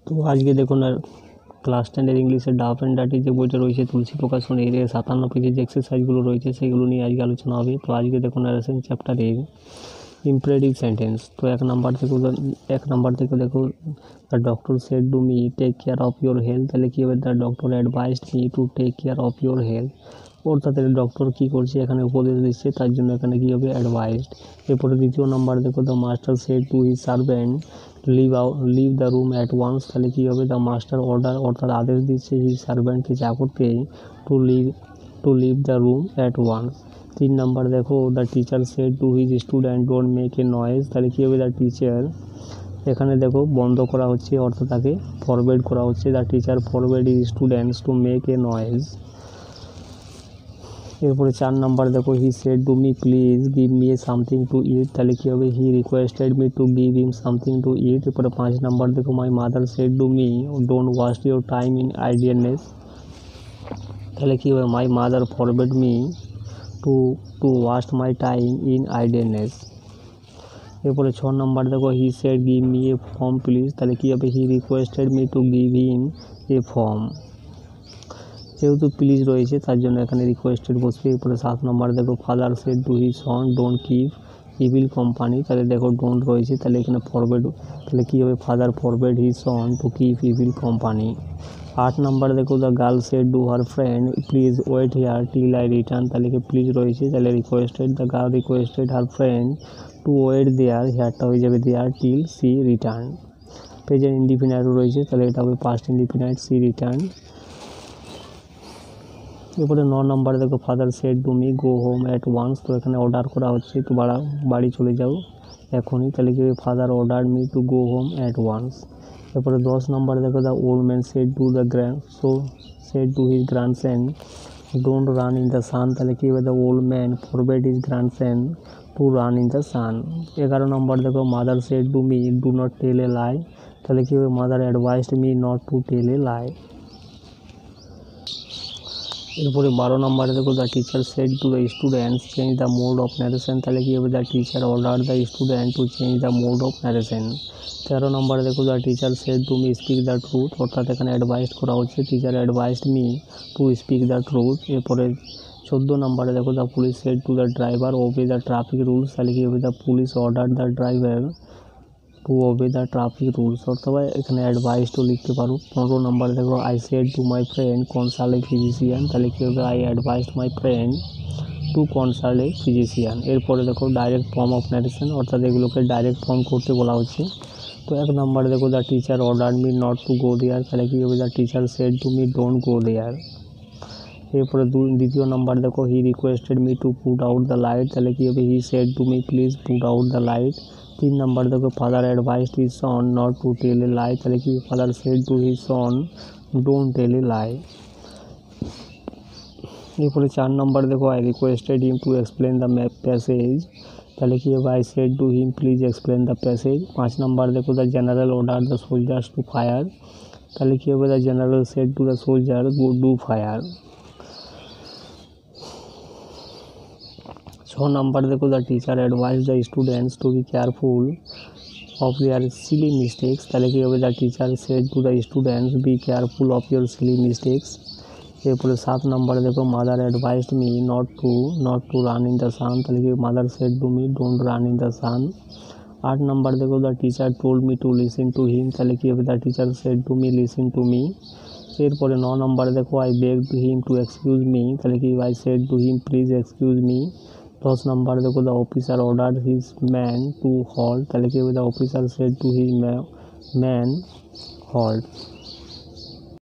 তো আজকে দেখুন আর ক্লাস 10-এর ইংলিশের ডাফ অ্যান্ড ডার্টি যে বইটা রয়েছে তুলসী প্রকাশন এর 57 পেজের যে এক্সারসাইজগুলো রয়েছে সেগুলো নিয়ে আজকে আলোচনা হবে। তো আজকে দেখুন ন্যারেশন চ্যাপ্টারের ইম্পারেটিভ সেন্টেন্স। তো এক নাম্বার থেকে দেখো the doctor said to me take care of your health. তাহলে কী হবে, the doctor advised me to take care of your health. অর্থাৎ ডক্টর কী করছে, এখানে উপদেশ দিচ্ছে, তার জন্য এখানে কী হবে, অ্যাডভাইসড। এরপরে দ্বিতীয় নাম্বার দেখো the master said to his servant leave the room at once. তাহলে কী হবে, দ্য মাস্টার অর্ডার অর্থাৎ আদেশ দিচ্ছে হিজ সার্ভেন্টকে চাকরকে to leave the room at once. 3 number দেখো the teacher said to his student don't make a noise. তাহলে কী হবে, দ্য টিচার এখানে দেখো বন্ধ করা হচ্ছে অর্থাৎ তাকে ফরওয়ার্ড করা হচ্ছে, the teacher forward his students to make a noise. এরপরে 4 নাম্বার দেখো he said to me please give me something to eat. তাহলে কী হবে, he requested me to give him something to eat. এরপরে 5 নাম্বার দেখো my mother said to me don't waste your time in idleness. তাহলে কী হবে, my mother forward me to waste my time in idleness. এরপরে 6 number দেখো he shed give me a form please. তাহলে কী হবে, he requested me to give him A form. যেহেতু please রয়েছে তার জন্য এখানে রিকোয়েস্টেড বসবে। এরপরে 7 নম্বর দেখো father said to his son don't keep evil company. তাহলে দেখো ডোন্ট রয়েছে, তাহলে এখানে ফরওয়ার্ড, তাহলে কী হবে, father forward his son to keep evil company. 8 number দেখো the girl said to her friend please wait here till I return. তাহলে কি প্লিজ রয়েছে, তাহলে requested, the girl requested her friend to wait there, হেয়ারটা হয়ে যাবে there till she return. Present ইনডিফিনাইটও রয়েছে, তাহলে এটা হবে পাস্ট ইনডিফিনাইট সি রিটার্ন। এরপরে 9 নম্বর দেখো father said to me go home at once. তো এখানে অর্ডার করা হচ্ছে, তো বাড়ি চলে যাও এখনই। তাহলে কি father order me to go home at once. এরপরে 10 নম্বর দেখো the old man said to his grandson don't run in the sun. তাহলে কি হবে, the old man forward his grandson to run in the sun. 11 number দেখো mother said to me do not tell a lie. তাহলে কি হবে, mother advised me not to tell a lie. এরপরে 12 নম্বরে দেখো the teacher said to the students change the mode of narration. তাহলে কী হবে, the teacher order the student to change the mode of narration. 13 নম্বরে দেখো the teacher said to me speak the truth, অর্থাৎ এখানে অ্যাডভাইসড করা হচ্ছে, teacher advised me to speak the truth. এরপরে 14 নম্বরে দেখো the police said to the driver obey the traffic rules. তাহলে কী হবে, the police order the driver two ওবে the traffic rules, অথবা এখানে অ্যাডভাইসও লিখতে পারো। 15 নম্বর দেখো I said to my friend consult a physician. তাহলে কী হবে, I advised my friend to consult a physician. এরপরে দেখো ডাইরেক্ট ফর্ম অফ ন্যারেশন, অর্থাৎ এগুলোকে ডাইরেক্ট ফর্ম করতে বলা হচ্ছে। তো 1 নম্বরে দেখো the teacher order me not to go there. তাহলে কী হবে, the teacher said to me don't go there. এরপরে দ্বিতীয় নাম্বার দেখো he requested me to put out the light. তাহলে কী হবে, he said to me please put out the light. 3 number দেখো father advised his son not to tell a lie. তাহলে কি father said to his son don't tell a lie. এরপরে 4 number দেখো I requested him to explain the passage. তাহলে কি হবে, I said to him please explain the passage. 5 number দেখো the general order the soldiers to fire. তাহলে কি হবে, the general said to the soldier go do fire. 6 number দেখো the teacher advise the students to be careful of their silly mistakes. তাহলে কী হবে, the teacher said to the students be careful of your silly mistakes. এরপরে 7 নম্বরে দেখো mother advised me not to run in the sun. তাহলে কি mother said to me don't run in the sun. 8 number দেখো the teacher told me to listen to him. তাহলে কী হবে, the teacher said to me listen to me. এরপরে 9 নম্বরে দেখো I begged him to excuse me. তাহলে কি I said to him please excuse me. 10 number দেখো the officer order his man to halt. তাহলে কি হবে, the officer shed to his man halt.